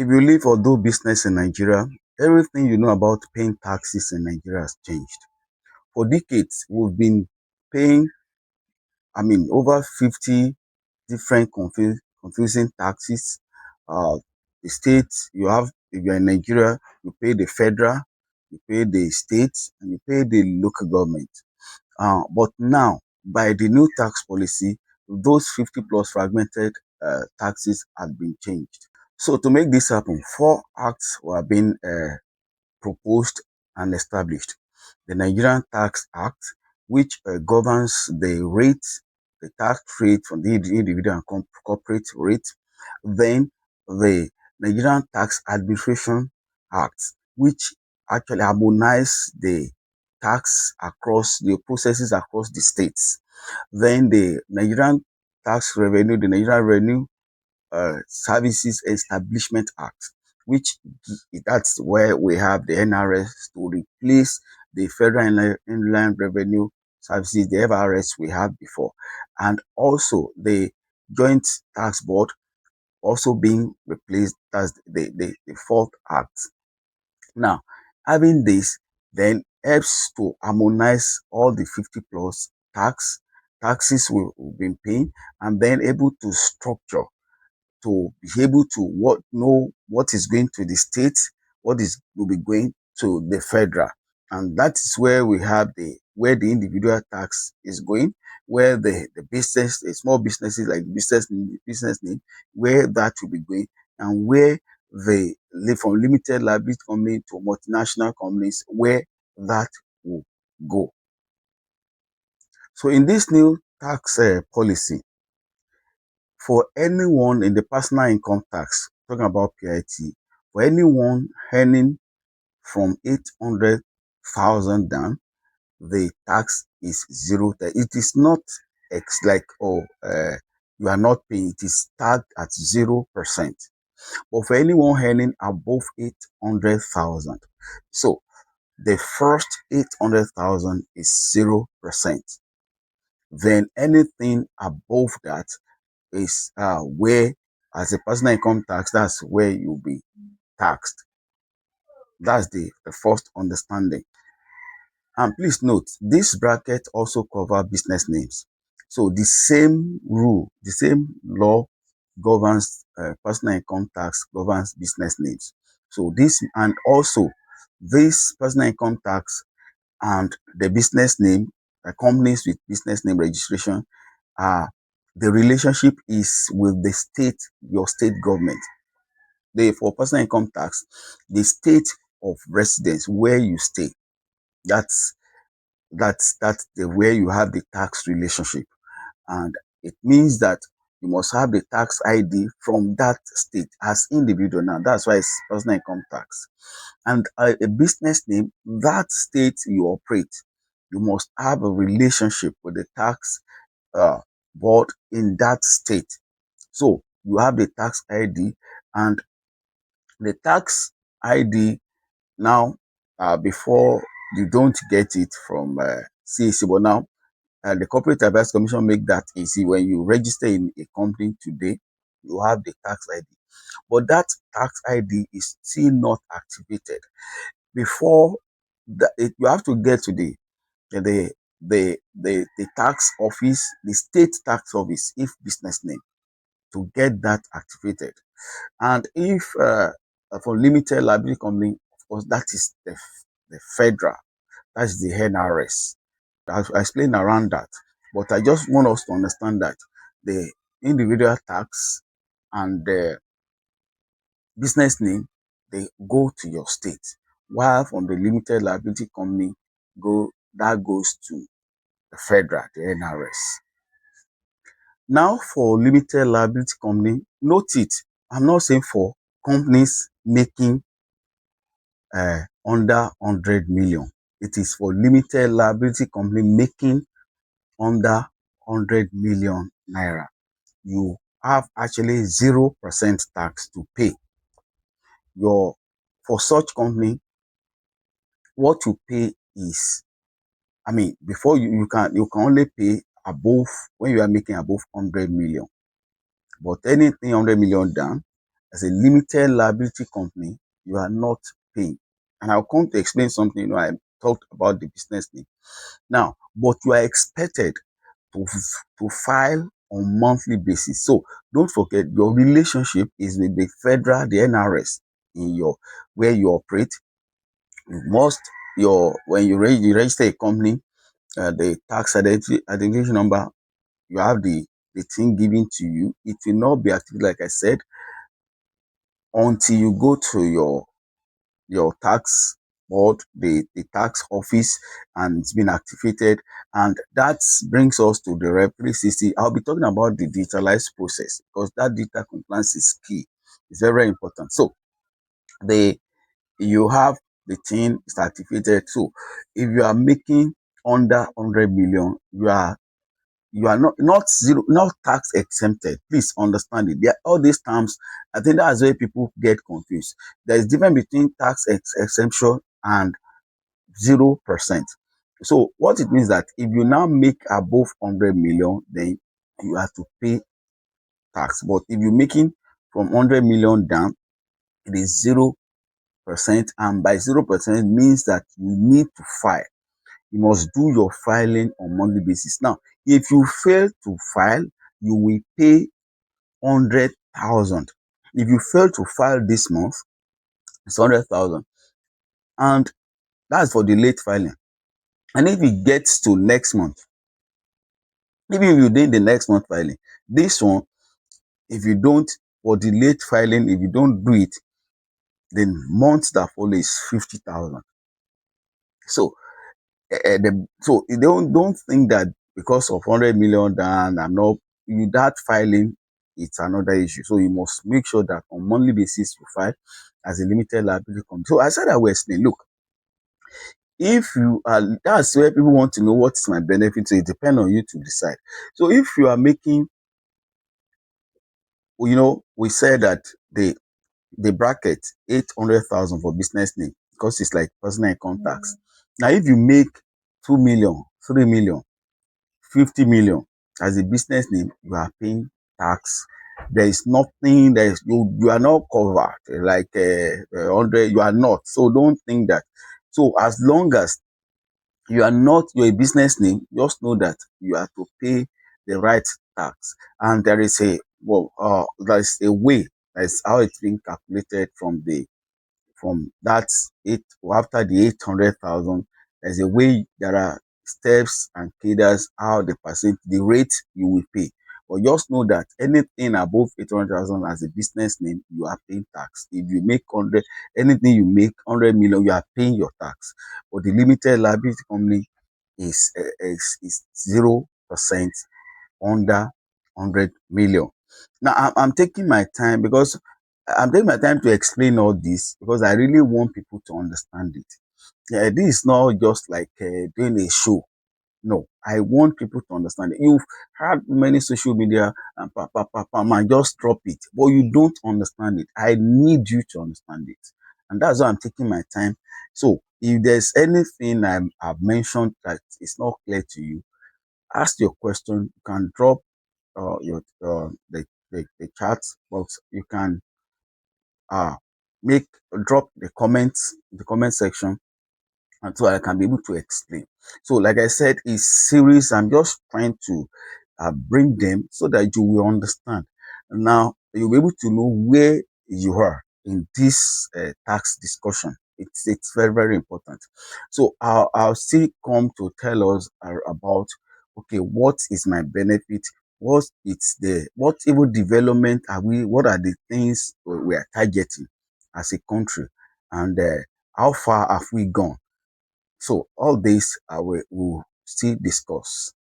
If you live or do business in Nigeria, everything you know about paying taxes in Nigeria has changed. For decades, we've been paying, over 50 different confusing taxes. The state you have, if you're in Nigeria, you pay the federal, you pay the state, and you pay the local government. But now, by the new tax policy, those 50 plus fragmented taxes have been changed. So to make this happen, four acts were being proposed and established. The Nigerian Tax Act, which governs the tax rate from the individual and corporate rate. Then the Nigerian Tax Administration Act, which actually harmonizes the tax across the processes across the states. Then the Nigerian Tax Revenue, the Nigerian Revenue Services Establishment Act, which that's where we have the NRS to replace the Federal Inland Revenue Services, the FRS we had before, and also the Joint Tax Board also being replaced as the fourth act. Now, having this then helps to harmonize all the 50 plus taxes we've been paying, and then able to structure to be able to know what is going to the state, what is will be going to the federal, and that is where we have where the individual tax is going, where the business, the small businesses like business name, where that will be going, and where from limited liability company to multinational companies, where that will go. So in this new tax policy, for anyone in the personal income tax, talking about PIT, for anyone earning from 800,000 down, the tax is zero. It is not like, you are not paying, it is tagged at 0%. But for anyone earning above 800,000, so the first 800,000 is 0%. Then anything above that is where, as a personal income tax, that's where you'll be taxed. That's the first understanding. And please note, this bracket also cover business names. So the same rule, the same law governs personal income tax, governs business names. So this, and also this personal income tax and the business name, companies with business name registration, uh, the relationship is with the state, your state government. For personal income tax, the state of residence where you stay, that's that's the where you have the tax relationship, and it means that you must have the tax ID from that state as individual. Now that's why it's personal income tax. And a business name, that state you operate, you must have a relationship with the tax uh, board in that state. So you have the tax ID, and the tax ID now, before, you don't get it from CAC, but now the Corporate Advice Commission make that easy. When you register in a company today, you have the tax ID, but that tax ID is still not activated. Before you have to get to the the tax office, the state tax office, if business name, to get that activated. And if for limited liability company, of course, that is the federal, that's the NRS. I explain around that, but I just want us to understand that the individual tax and the business name, they go to your state, while from the limited liability company, goes to the federal, the NRS. Now for limited liability company, note it, I'm not saying for companies making under 100 million. It is for limited liability company making under 100 million naira. You have actually 0% tax to pay. For such company, what you pay is, before you can only pay above, when you are making above 100 million. But anything 100 million down, as a limited liability company, you are not paying. And I'll come to explain something. I talked about the business name. Now, but you are expected to, to file on monthly basis. So don't forget your relationship is with the federal, the NRS in your where you operate. You must your when you register a company, the tax identification number, you have the thing given to you. It will not be active, like I said, until you go to your tax board, the tax office, and it's been activated. And that brings us to the Rep 360. I'll be talking about the digitalized process because that data compliance is key. It's very, very important. So the you have the thing is activated. So if you are making under 100 million, you are not zero, not tax exempted. Please understand it. There, all these terms, I think that's where people get confused. There is difference between tax exemption and 0%. So what it means that if you now make above 100 million, then you have to pay tax. But if you're making from 100 million down, it is 0%. And by 0% means that you need to file. You must do your filing on monthly basis. Now, if you fail to file, you will pay 100,000. If you fail to file this month, it's 100,000, and that's for the late filing. And if it gets to next month, even if you did the next month filing, this one, if you don't, for the late filing, if you don't do it, then months that follow is 50,000. So so you don't think that because of 100 million down, I'm not you that filing, it's another issue. So you must make sure that on monthly basis you file as a limited liability company. So I said I will explain. Look, if you are, that's where people want to know what is my benefit. So it depends on you to decide. So if you are making, we said that the bracket 800,000 for business name because it's like personal income tax. Now, if you make 2 million, 3 million, 50 million as a business name, you are paying tax. There is nothing that is you are not covered like 100. You are not. So don't think that. So as long as you are not you're a business name, just know that you have to pay the right tax. And there is there is a way. That's how it's being calculated from that eight after the 800,000. There's a way, there are steps and cadres how the rate you will pay. But just know that anything above 800,000 as a business name, you are paying tax. If you make 100, anything you make 100 million, you are paying your tax. But the limited liability company is 0% under 100 million. Now, I'm taking my time because I'm taking my time to explain all this because I really want people to understand it. Yeah, this is not just like doing a show. No, I want people to understand it. You've had many social media and man, just drop it, but you don't understand it. I need you to understand it, and that's why I'm taking my time. So, if there's anything I've mentioned that is not clear to you, ask your question. You can drop your the chat box. You can uh make drop the comments in the comment section, and so I can be able to explain. So, like I said, it's series. I'm just trying to bring them so that you will understand. Now you'll be able to know where you are in this tax discussion. It's very, very important. So I'll still come to tell us about, okay, what is my benefit? What even development are we? What are the things we are targeting as a country, and how far have we gone? So all this will still discuss.